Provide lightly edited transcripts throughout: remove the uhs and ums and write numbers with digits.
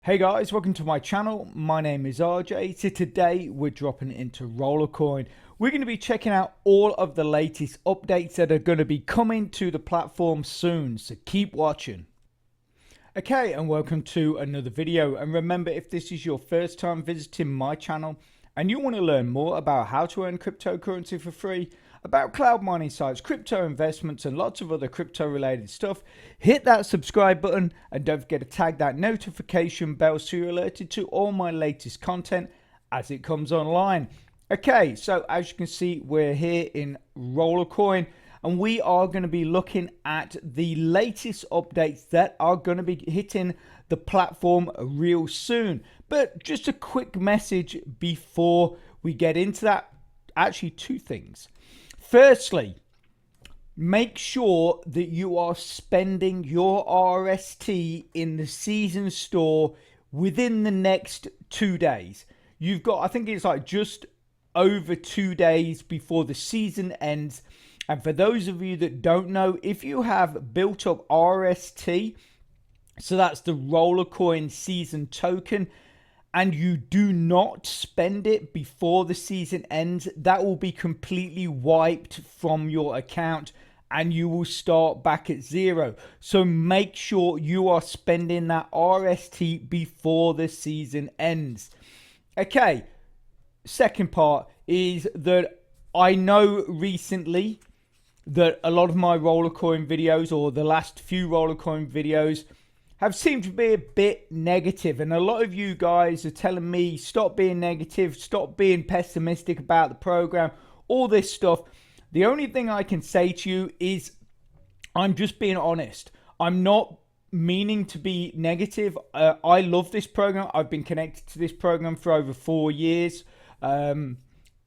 Hey guys, welcome to my channel. My name is RJ. So today we're dropping into Rollercoin. We're going to be checking out all of the latest updates that are going to be coming to the platform soon. So keep watching. Okay, and welcome to another video. And remember, if this is your first time visiting my channel and you want to learn more about how to earn cryptocurrency for free, about cloud mining sites, crypto investments, and lots of other crypto related stuff, hit that subscribe button and don't forget to tag that notification bell so you're alerted to all my latest content as it comes online. Okay, so as you can see, we're here in Rollercoin and we are going to be looking at the latest updates that are going to be hitting the platform real soon. But just a quick message before we get into that. Actually, two things. Firstly, make sure that you are spending your RST in the season store within the next 2 days. You've got, I think it's like just over 2 days before the season ends. And for those of you that don't know, if you have built up RST, so that's the Rollercoin season token, and you do not spend it before the season ends, that will be completely wiped from your account and you will start back at zero. So make sure you are spending that RST before the season ends. Okay, second part is that I know recently that a lot of my Rollercoin videos, or the last few Rollercoin videos, have seemed to be a bit negative, and a lot of you guys are telling me stop being negative, stop being pessimistic about the program, all this stuff. The only thing I can say to you is I'm just being honest. I'm not meaning to be negative. I love this program. I've been connected to this program for over 4 years, and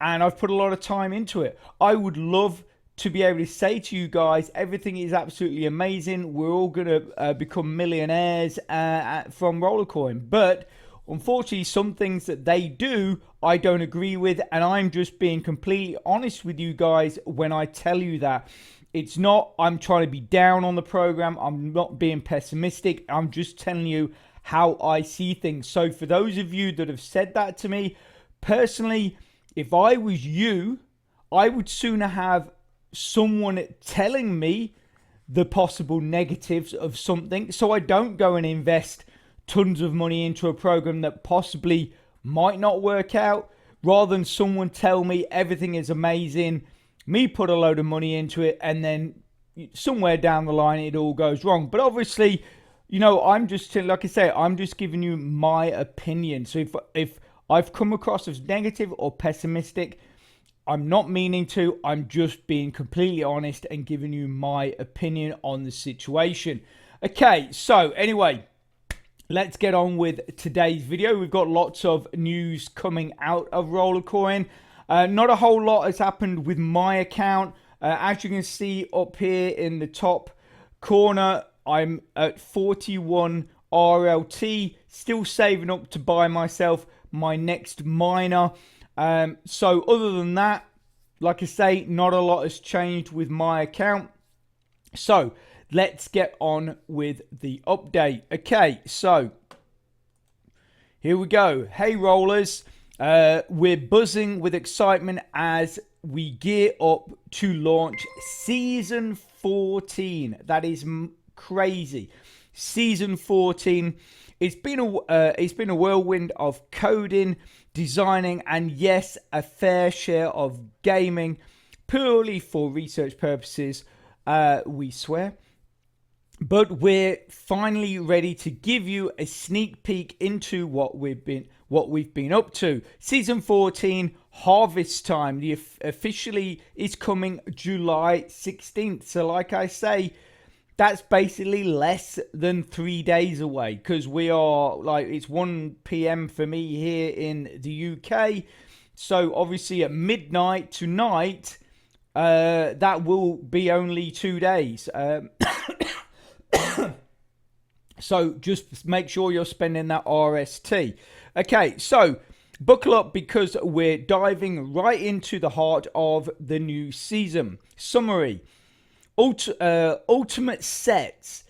I've put a lot of time into it. I would love to be able to say to you guys, everything is absolutely amazing. We're all going to become millionaires from Rollercoin. But unfortunately, some things that they do, I don't agree with. And I'm just being completely honest with you guys when I tell you that. It's not, I'm trying to be down on the program. I'm not being pessimistic. I'm just telling you how I see things. So for those of you that have said that to me, personally, if I was you, I would sooner have someone telling me the possible negatives of something, so I don't go and invest tons of money into a program that possibly might not work out, rather than someone tell me everything is amazing, me put a load of money into it, and then somewhere down the line it all goes wrong. But obviously, you know, I'm just, like I say, I'm just giving you my opinion. So if I've come across as negative or pessimistic, I'm not meaning to. I'm just being completely honest and giving you my opinion on the situation. Okay, so anyway, let's get on with today's video. We've got lots of news coming out of Rollercoin. Not a whole lot has happened with my account. As you can see up here in the top corner, I'm at 41 RLT, still saving up to buy myself my next miner. So other than that, like I say, not a lot has changed with my account. So let's get on with the update. Okay, so here we go. Hey rollers, we're buzzing with excitement as we gear up to launch season 14. That is crazy. Season 14. It's been a whirlwind of coding, designing, and yes, a fair share of gaming, purely for research purposes, we swear. But we're finally ready to give you a sneak peek into what we've been up to. Season 14, harvest time. The officially is coming July 16th. So like I say, that's basically less than 3 days away, because we are like, it's 1 p.m. for me here in the UK. So obviously at midnight tonight, that will be only 2 days. So just make sure you're spending that RST. Okay, so buckle up because we're diving right into the heart of the new season. Summary. Ultimate sets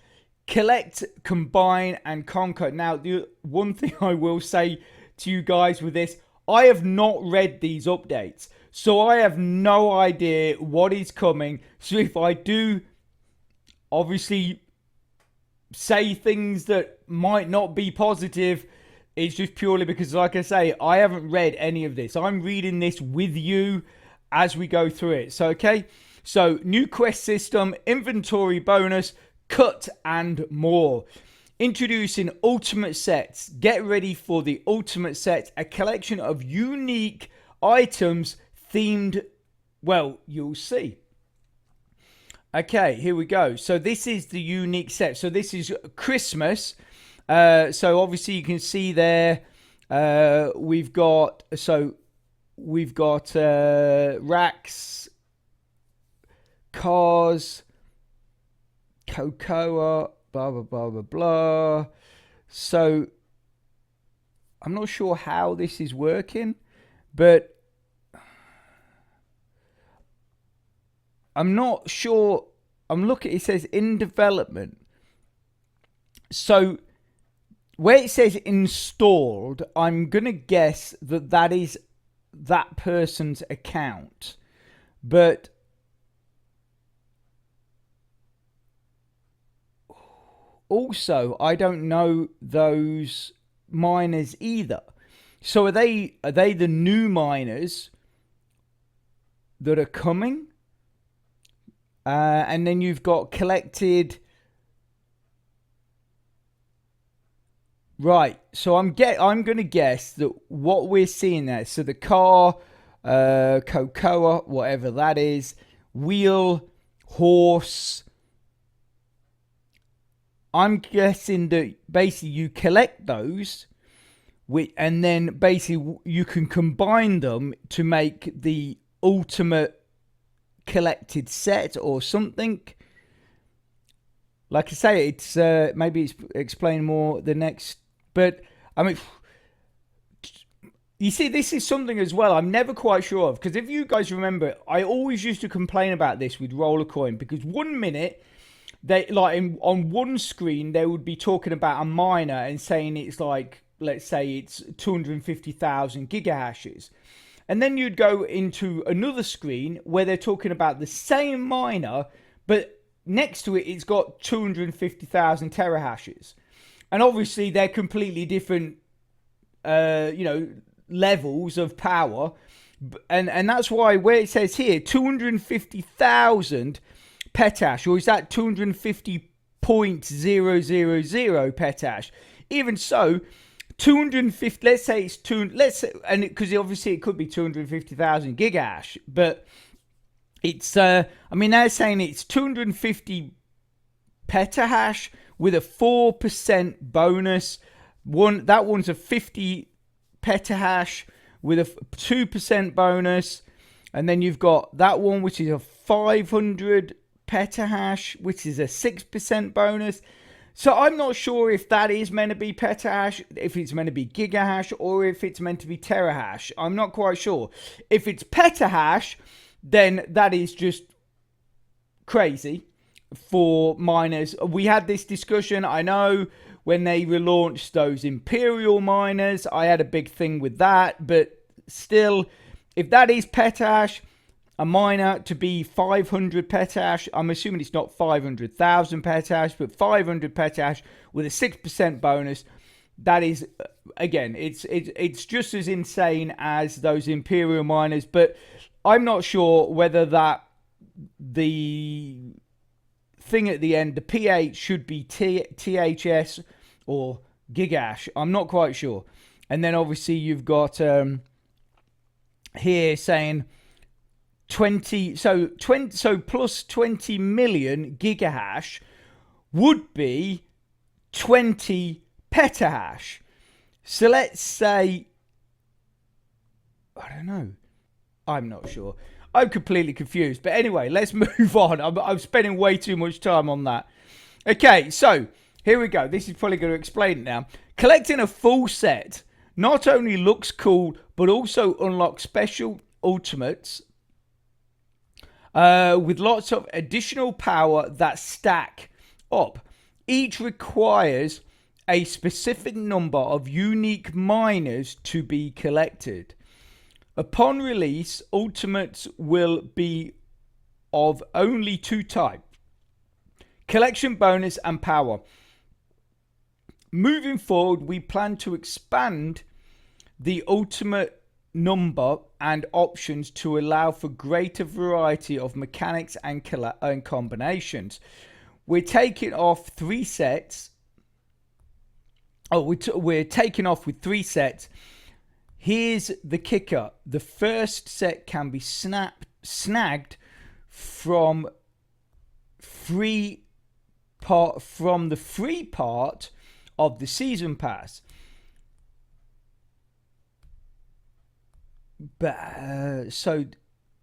collect, combine, and conquer. Now, the one thing I will say to you guys with this, I have not read these updates, so I have no idea what is coming. So if I do obviously say things that might not be positive, it's just purely because, like I say, I haven't read any of this. I'm reading this with you as we go through it. So, okay. So, new quest system, inventory bonus, cut, and more. Introducing ultimate sets. Get ready for the ultimate set, a collection of unique items themed. Well, you'll see. Okay, here we go. So this is the unique set. So this is Christmas. So obviously you can see there. We've got racks, cars, cocoa, blah blah blah blah blah. So I'm not sure how this is working, but I'm not sure. I'm looking, it says in development. So where it says installed, I'm going to guess that that is that person's account. But also, I don't know those miners either. So are they the new miners that are coming? And then you've got collected. Right. So I'm going to guess that what we're seeing there. So the car, cocoa, whatever that is, wheel, horse. I'm guessing that basically you collect those, and then basically you can combine them to make the ultimate collected set or something. Like I say, it's maybe it's explain more the next, but I mean, you see, this is something as well I'm never quite sure of, because if you guys remember, I always used to complain about this with Rollercoin, because 1 minute they on one screen they would be talking about a miner and saying it's like, let's say it's 250,000 gigahashes. And then you'd go into another screen where they're talking about the same miner, but next to it, it's got 250,000 terahashes. And obviously, they're completely different, levels of power. And that's why where it says here, 250,000 petahash, or is that 250.000 petahash? Even so, 250, let's say it's and because obviously it could be 250,000 gigahash, but it's they're saying it's 250 petahash with a 4% bonus. That one's a 50 petahash with a 2% bonus, and then you've got that one which is a 500 petahash, which is a 6% bonus. So I'm not sure if that is meant to be petahash, if it's meant to be gigahash, or if it's meant to be terahash. I'm not quite sure. If it's petahash, then that is just crazy for miners. We had this discussion, I know, when they relaunched those Imperial miners. I had a big thing with that, but still, if that is petahash, a miner to be 500 petahash, I'm assuming it's not 500,000 petahash, but 500 petahash with a 6% bonus. That is, again, it's just as insane as those Imperial miners, but I'm not sure whether the thing at the end, the PH, should be THS or gigahash. I'm not quite sure. And then obviously you've got here saying 20, so plus 20 million gigahash would be 20 petahash. So let's say, I don't know, I'm not sure, I'm completely confused, but anyway, let's move on. I'm spending way too much time on that. Okay, so here we go. This is probably going to explain it now. Collecting a full set not only looks cool, but also unlocks special ultimates with lots of additional power that stack up. Each requires a specific number of unique miners to be collected. Upon release, ultimates will be of only two types: collection bonus and power. Moving forward, we plan to expand the ultimate number and options to allow for greater variety of mechanics and combinations. We're taking off 3 sets. We're taking off with 3 sets. Here's the kicker: the first set can be snagged from the free part of the season pass. So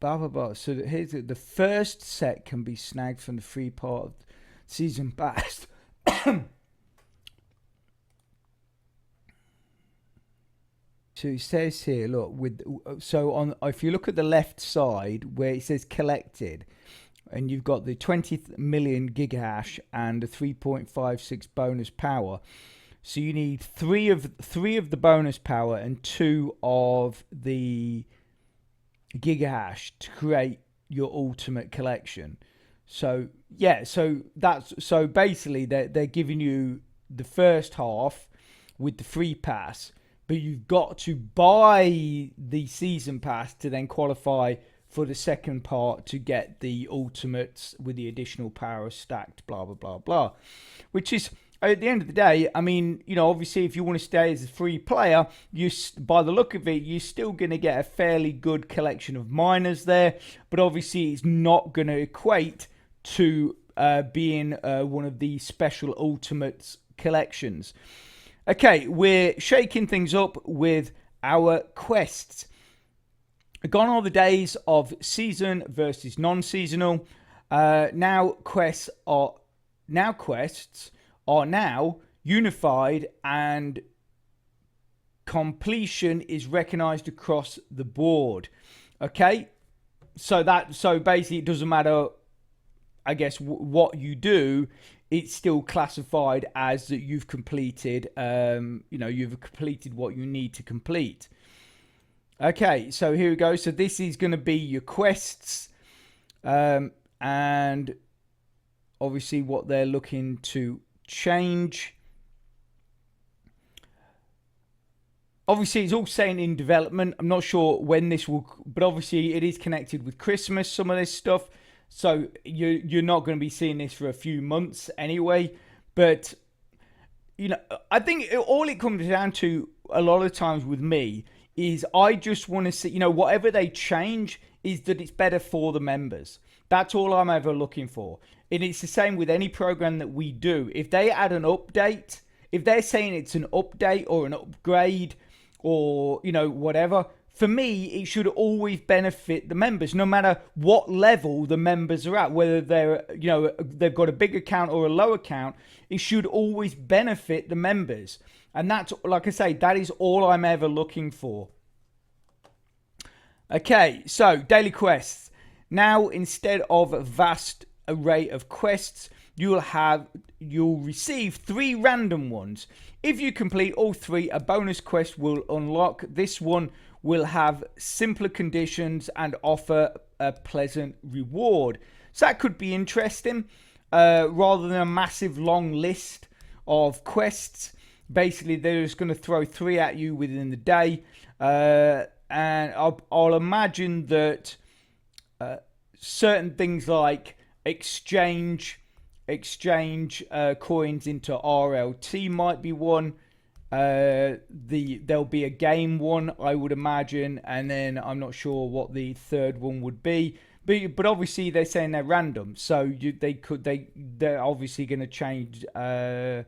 here's the first set can be snagged from the free part of the season pass. So it says here, look, if you look at the left side where it says collected, and you've got the 20 million gigahash and the 3.56 bonus power. So you need three of the bonus power and 2 of the gigahash to create your ultimate collection. So yeah, so basically they're giving you the first half with the free pass, but you've got to buy the season pass to then qualify for the second part to get the ultimates with the additional power stacked, blah blah blah blah. Which is, at the end of the day, I mean, you know, obviously if you want to stay as a free player, by the look of it, you're still going to get a fairly good collection of miners there, but obviously it's not going to equate to being one of the special ultimates collections. Okay, we're shaking things up with our quests. Gone are the days of season versus non-seasonal. Now quests are now unified, and completion is recognized across the board. Okay, so basically it doesn't matter, I guess, what you do, it's still classified as that you've completed. You've completed what you need to complete. Okay, so here we go. So this is going to be your quests, and obviously what they're looking to change. Obviously it's all saying in development. I'm not sure when this will, but obviously it is connected with Christmas, some of this stuff. So you're not going to be seeing this for a few months anyway. But, you know, I think all it comes down to a lot of times with me is I just want to see, you know, whatever they change is that it's better for the members. That's all I'm ever looking for. And it's the same with any program that we do. If they add an update, if they're saying it's an update or an upgrade or, you know, whatever, for me, it should always benefit the members, no matter what level the members are at, whether they're, you know, they've got a big account or a low account, it should always benefit the members. And that's, like I say, that is all I'm ever looking for. Okay, so daily quests. Now, instead of a vast array of quests, you'll receive 3 random ones. If you complete all 3, a bonus quest will unlock. This one will have simpler conditions and offer a pleasant reward. So that could be interesting. Rather than a massive long list of quests, basically they're just going to throw 3 at you within the day. And I'll imagine that certain things like exchange coins into RLT might be one. There'll be a game one, I would imagine, and then I'm not sure what the third one would be. But obviously they're saying they're random, so they're obviously going to change, day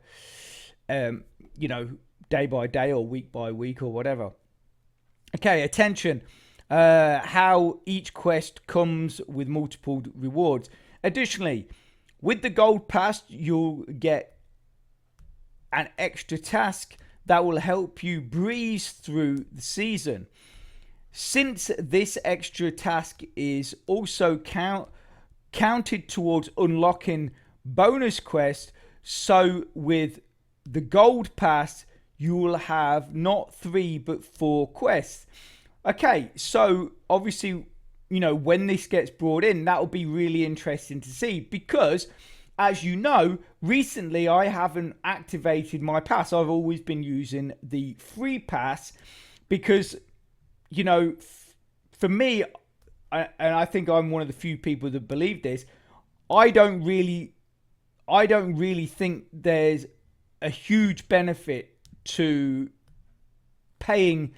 by day or week by week or whatever. Okay, attention. How each quest comes with multiple rewards. Additionally, with the gold pass, you'll get an extra task that will help you breeze through the season. Since this extra task is also counted towards unlocking bonus quests, So with the gold pass, you will have not 3 but 4 quests. Okay, so obviously, when this gets brought in, that will be really interesting to see, because as you know, recently I haven't activated my pass. I've always been using the free pass because, for me, and I think I'm one of the few people that believe this, I don't really think there's a huge benefit to paying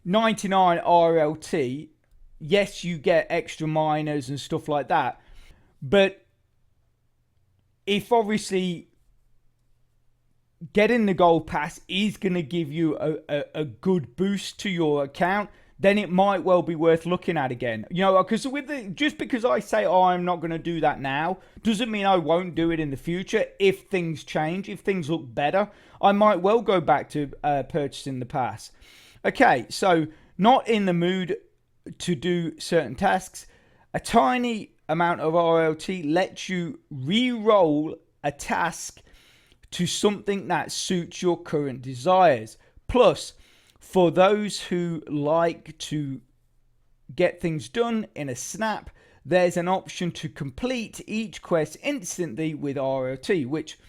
99 RLT. Yes, you get extra miners and stuff like that, but if obviously getting the gold pass is going to give you a good boost to your account, then it might well be worth looking at again. Because just because I say, oh, I'm not going to do that now, doesn't mean I won't do it in the future. If things change, if things look better, I might well go back to purchasing the pass. Okay, so not in the mood to do certain tasks. A tiny amount of RLT lets you re-roll a task to something that suits your current desires. Plus, for those who like to get things done in a snap, there's an option to complete each quest instantly with RLT, which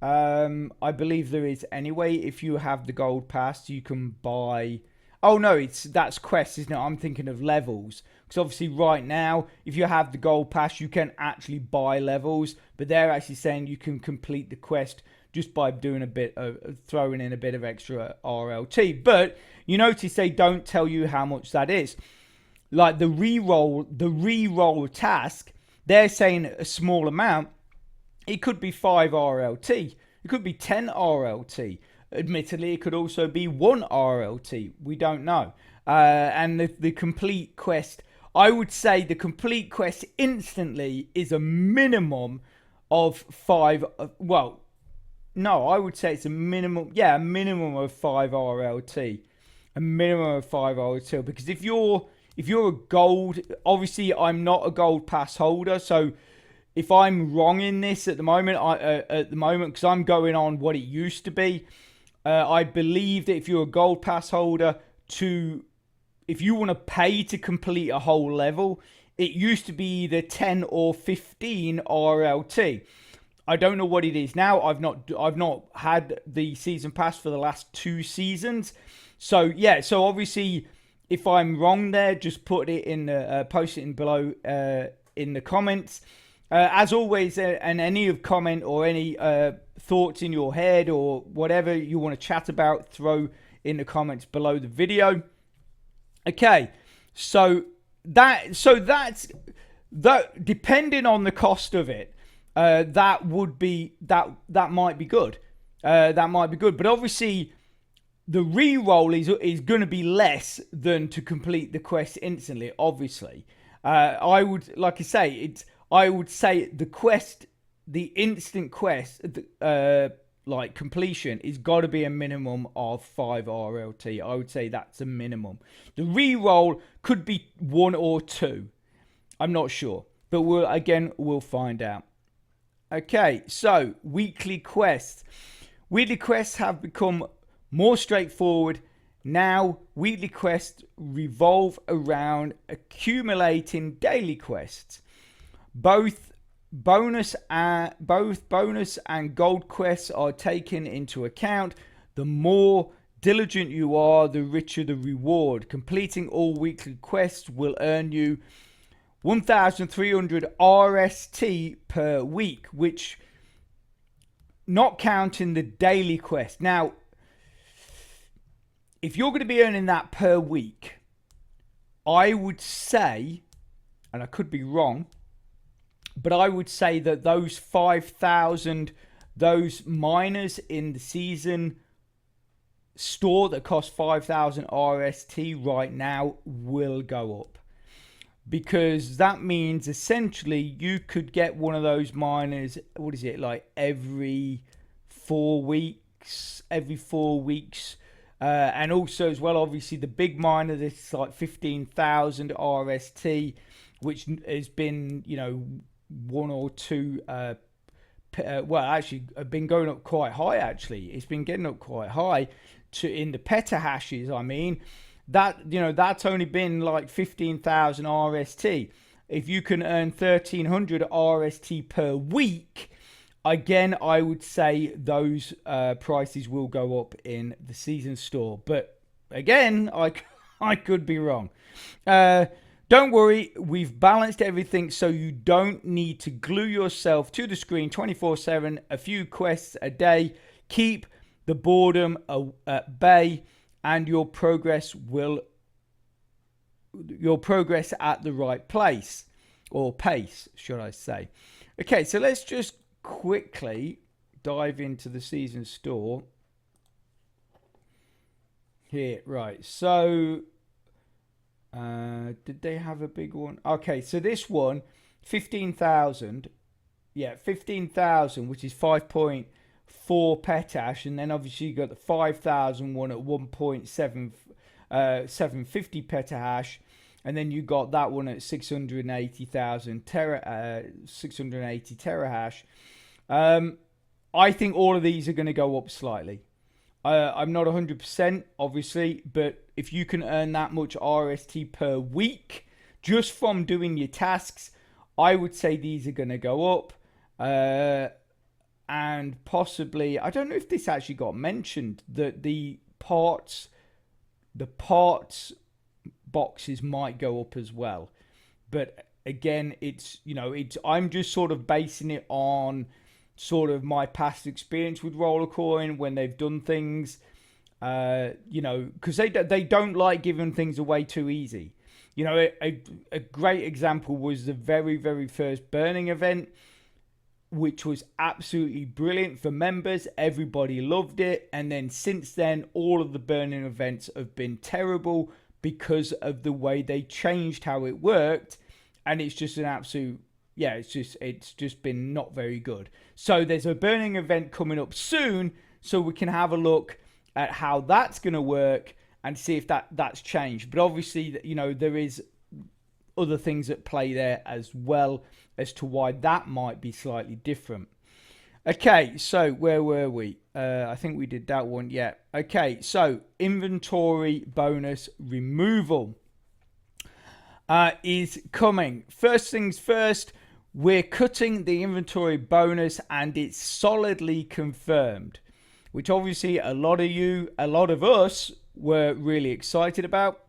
I believe there is anyway. If you have the gold pass, you can buy... Oh no, that's quests, isn't it? I'm thinking of levels. Because obviously right now, if you have the gold pass, you can actually buy levels. But they're actually saying you can complete the quest just by doing a bit of throwing in a bit of extra RLT. But you notice they don't tell you how much that is. Like the re-roll task, they're saying a small amount. It could be 5 RLT. It could be 10 RLT. Admittedly, it could also be 1 RLT. We don't know. And the complete quest, I would say the complete quest instantly is a minimum of 5. Well, no, I would say it's a minimum. Yeah, a minimum of 5 RLT. A minimum of 5 RLT. Because if you're a gold, obviously I'm not a gold pass holder, so if I'm wrong in this at the moment, because I'm going on what it used to be, I believe that if you're a gold pass holder, if you want to pay to complete a whole level, it used to be either 10 or 15 RLT. I don't know what it is now. I've not had the season pass for the last 2 seasons. So yeah, so obviously if I'm wrong there, just put it in post it in below in the comments. As always, and any comment or any thoughts in your head or whatever you want to chat about, throw in the comments below the video. Okay, so that's depending on the cost of it, that might be good. That might be good, but obviously the re-roll is going to be less than to complete the quest instantly. Obviously, I would say the instant quest, like completion, is got to be a minimum of 5 RLT. I would say that's a minimum. The re-roll could be 1 or 2. I'm not sure, but we'll find out. Okay, so weekly quests. Weekly quests have become more straightforward. Now, weekly quests revolve around accumulating daily quests. Both bonus and gold quests are taken into account. The more diligent you are, the richer the reward. Completing all weekly quests will earn you 1,300 RST per week, which, not counting the daily quest. Now, if you're going to be earning that per week, I would say, and I could be wrong, but I would say that those 5,000, those miners in the season store that cost 5,000 RST right now will go up. Because that means essentially you could get one of those miners, what is it, like every 4 weeks, and also as well, obviously the big miner that's like 15,000 RST, which has been, 1 or 2 well, actually been going up quite high. Actually, it's been getting up quite high to in the petahashes. I mean, that's only been like 15,000 RST. If you can earn 1,300 RST per week, again, I would say those prices will go up in the season store. But again, I could be wrong. Don't worry, we've balanced everything so you don't need to glue yourself to the screen 24/7, a few quests a day. Keep the boredom at bay and your progress at the right place, or pace, should I say. Okay, so let's just quickly dive into the season store. Here, right, so did they have a big one? Okay, so this one, 15,000. Yeah, 15,000, which is 5.4 petash, and then obviously you got the 5,000 one at 1.750 petahash, and then you got that one at 680,000 680 terahash. I think all of these are going to go up slightly. I'm not 100%, obviously, but if you can earn that much RST per week just from doing your tasks, I would say these are going to go up. And possibly, I don't know if this actually got mentioned, that the parts boxes might go up as well. But again, I'm just sort of basing it on sort of my past experience with Rollercoin when they've done things, because they don't like giving things away too easy. A great example was the very, very first burning event, which was absolutely brilliant for members. Everybody loved it. And then since then, all of the burning events have been terrible because of the way they changed how it worked. And it's just an absolute, it's just been not very good. So there's a burning event coming up soon, so we can have a look at how that's going to work and see if that's changed. But obviously, there is other things at play there as well as to why that might be slightly different. Okay, so where were we? I think we did that one. Yeah. Okay, so inventory bonus removal is coming. First things first, we're cutting the inventory bonus, and it's solidly confirmed, which obviously a lot of us were really excited about.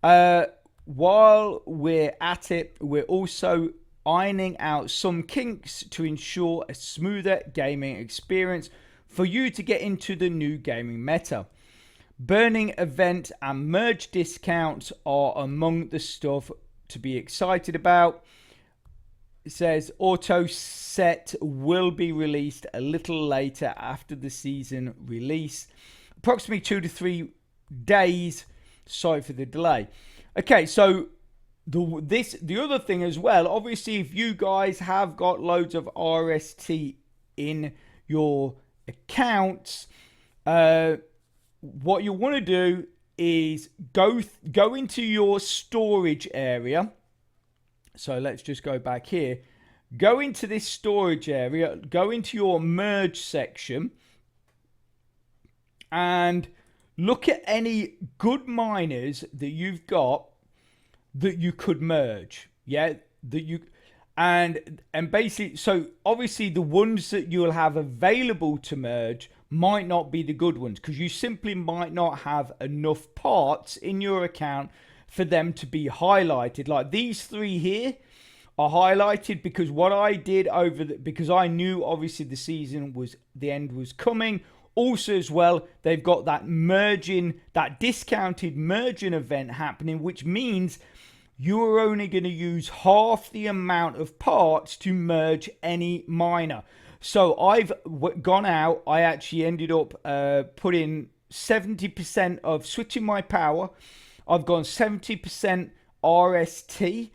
While we're at it, we're also ironing out some kinks to ensure a smoother gaming experience for you to get into the new gaming meta. Burning event and merge discounts are among the stuff to be excited about. It says auto set will be released a little later after the season release, approximately 2 to 3 days. Sorry for the delay. Okay, so the other thing as well, obviously, if you guys have got loads of RST in your accounts, what you want to do is go into your storage area. So let's just go back here. Go into this storage area, go into your merge section, and look at any good miners that you've got that you could merge. Yeah, and basically, so obviously the ones that you'll have available to merge might not be the good ones, because you simply might not have enough parts in your account for them to be highlighted. Like these three here are highlighted because what I did because I knew obviously the end was coming. Also as well, they've got that discounted merging event happening, which means you're only going to use half the amount of parts to merge any miner. So I've gone out, I actually ended up putting 70% of switching my power. I've gone 70% RST.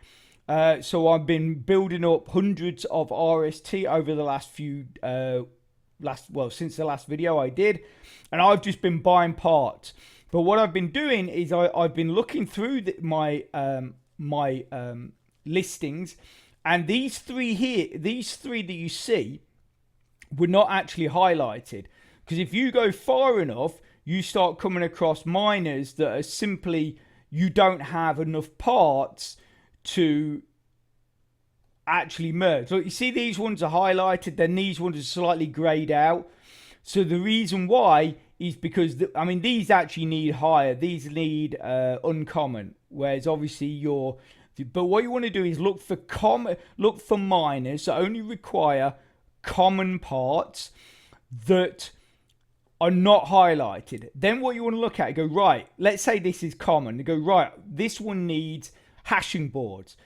So I've been building up hundreds of RST over the last few, since the last video I did. And I've just been buying parts. But what I've been doing is I've been looking through my listings. And these three that you see were not actually highlighted. Because if you go far enough, you start coming across miners that are simply, you don't have enough parts to actually merge. Look, you see these ones are highlighted, then these ones are slightly grayed out. So the reason why is because, these actually need higher. These need uncommon, whereas obviously but what you want to do is look for miners that only require common parts that are not highlighted. Then what you want to look at, go, right, let's say this is common. You go, right, this one needs hashing boards.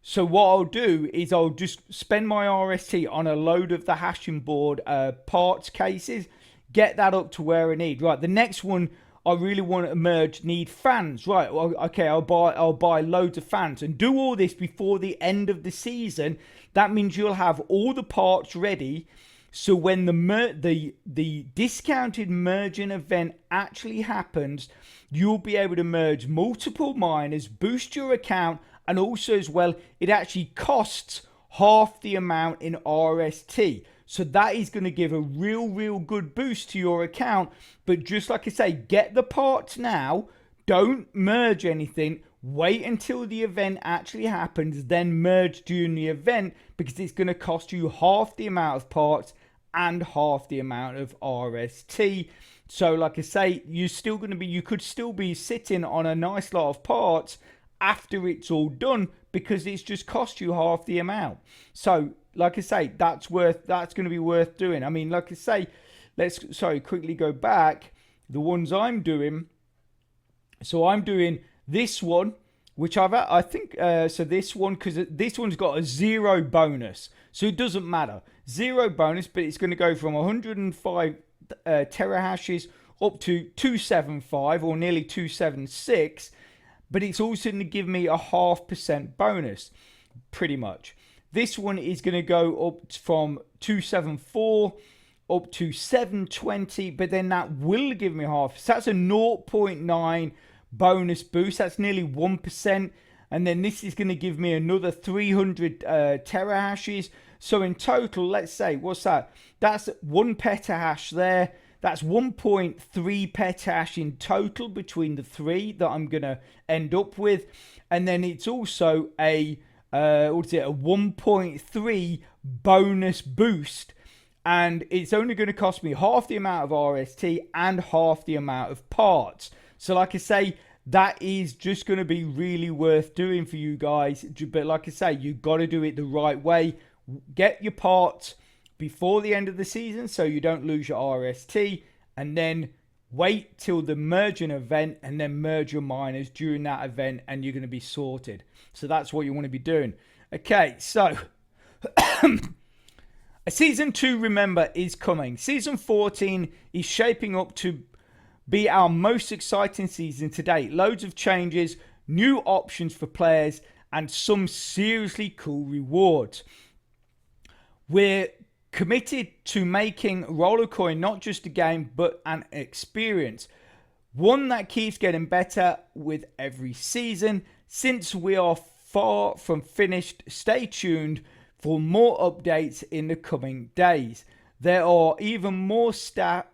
So what I'll do is I'll just spend my RST on a load of the hashing board parts cases, get that up to where I need. Right, the next one I really want to merge need fans. Right, well, okay, I'll buy loads of fans and do all this before the end of the season. That means you'll have all the parts ready. So when the discounted merging event actually happens, you'll be able to merge multiple miners, boost your account, and also as well, it actually costs half the amount in RST. So that is going to give a real good boost to your account. But just like I say, get the parts now. Don't merge anything. Wait until the event actually happens, then merge during the event, because it's going to cost you half the amount of parts and half the amount of RST. So like I say, you could still be sitting on a nice lot of parts after it's all done, because it's just cost you half the amount. So like I say, that's going to be worth doing. Like I say, let's quickly go back. The ones I'm doing. So I'm doing this one, which I think so this one, because this one's got a 0 bonus, so it doesn't matter, 0 bonus, but it's going to go from 105 terahashes up to 275 or nearly 276. But it's also going to give me a 0.5% bonus, pretty much. This one is going to go up from 274 up to 720, but then that will give me half. So that's a 0.9 bonus boost. That's nearly 1%. And then this is going to give me another 300 terahashes. So in total, let's say, what's that? That's 1 petahash there. That's 1.3 petahash in total between the three that I'm going to end up with. And then it's also a 1.3 bonus boost. And it's only going to cost me half the amount of RST and half the amount of parts. So like I say, that is just going to be really worth doing for you guys. But like I say, you've got to do it the right way. Get your parts before the end of the season so you don't lose your RST, and then wait till the merging event and then merge your miners during that event, and you're going to be sorted. So that's what you want to be doing. Okay, so Season 2, remember, is coming. Season 14 is shaping up to be our most exciting season to date. Loads of changes, new options for players, and some seriously cool rewards. We're committed to making Rollercoin not just a game, but an experience. One that keeps getting better with every season. Since we are far from finished, stay tuned for more updates in the coming days. There are even more staff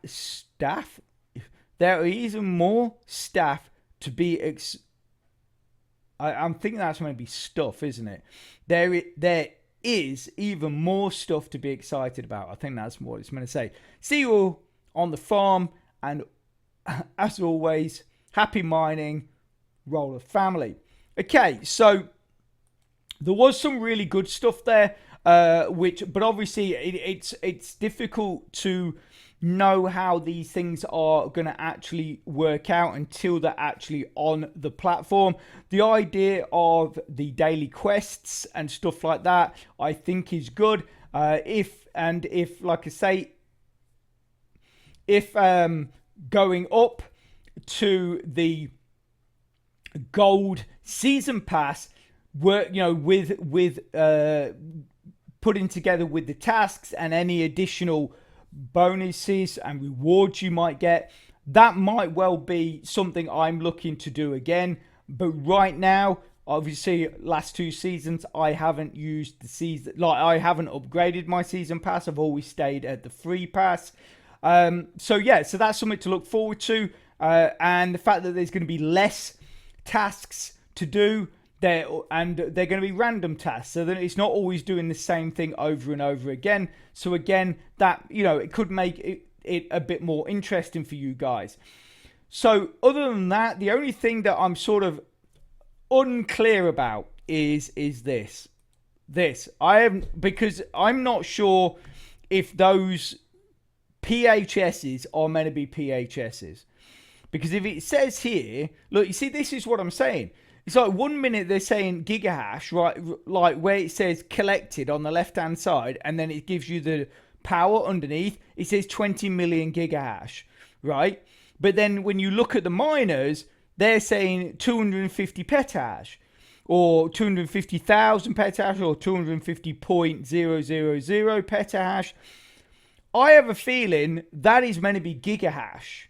to be I'm thinking that's going to be stuff, isn't it? There is even more stuff to be excited about. I think that's what it's going to say. See you all on the farm, and as always, happy mining, Roller family. Okay, so there was some really good stuff there, but obviously it's difficult to know how these things are going to actually work out until they're actually on the platform. The idea of the daily quests and stuff like that, I think, is good. If like I say, if going up to the gold season pass, work, with putting together with the tasks and any additional bonuses and rewards you might get, that might well be something I'm looking to do again. But right now, Obviously, last 2 seasons, I haven't used the season, like I haven't upgraded my season pass. I've always stayed at the free pass. So yeah, so that's something to look forward to. And the fact that there's going to be less tasks to do there, and they're going to be random tasks, so that it's not always doing the same thing over and over again. So again, that, you know, it could make it a bit more interesting for you guys. So other than that, the only thing that I'm sort of unclear about is this. Because I'm not sure if those PHSs are meant to be PHSs. Because if it says here, look, you see, this is what I'm saying. It's like 1 minute they're saying gigahash, right? Like where it says collected on the left-hand side, and then it gives you the power underneath. It says 20 million gigahash, right? But then when you look at the miners, they're saying 250 petahash, or 250,000 petahash, or 250.000 petahash. I have a feeling that is meant to be gigahash.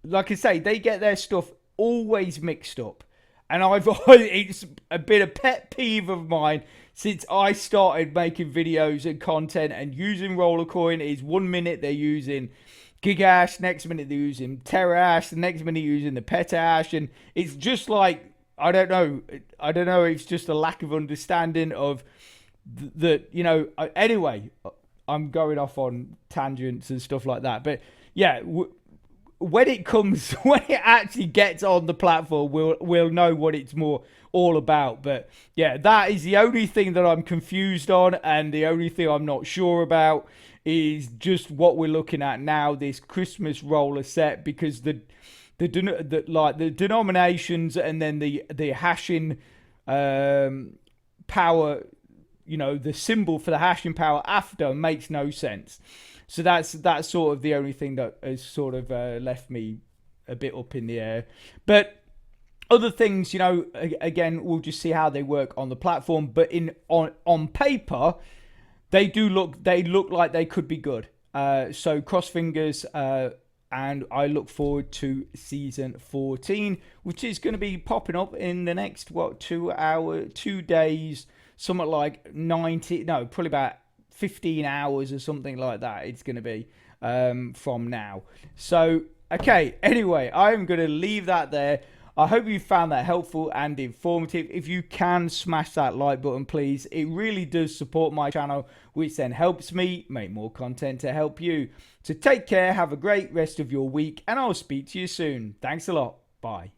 Like I say, they get their stuff always mixed up. And it's been a pet peeve of mine since I started making videos and content and using Rollercoin. Is 1 minute they're using gigahash, next minute they're using terahash, the next minute using the petahash, and it's just like, I don't know, it's just a lack of understanding of the, you know, anyway, I'm going off on tangents and stuff like that, but yeah, when it actually gets on the platform, we'll know what it's more all about. But yeah, that is the only thing that I'm confused on, and the only thing I'm not sure about is just what we're looking at now, this Christmas roller set, because the denominations and then the hashing power, you know, the symbol for the hashing power after makes no sense. So that's sort of the only thing that has sort of left me a bit up in the air. But other things, you know, again, we'll just see how they work on the platform. But on paper, they look like they could be good. So cross fingers, and I look forward to season 14, which is going to be popping up in the next 2 days, something like probably about 15 hours or something like that. It's going to be from now. So okay, anyway, I'm going to leave that there. I hope you found that helpful and informative. If you can, smash that like button, please. It really does support my channel, which then helps me make more content to help you. So take care, have a great rest of your week, and I'll speak to you soon. Thanks a lot. Bye.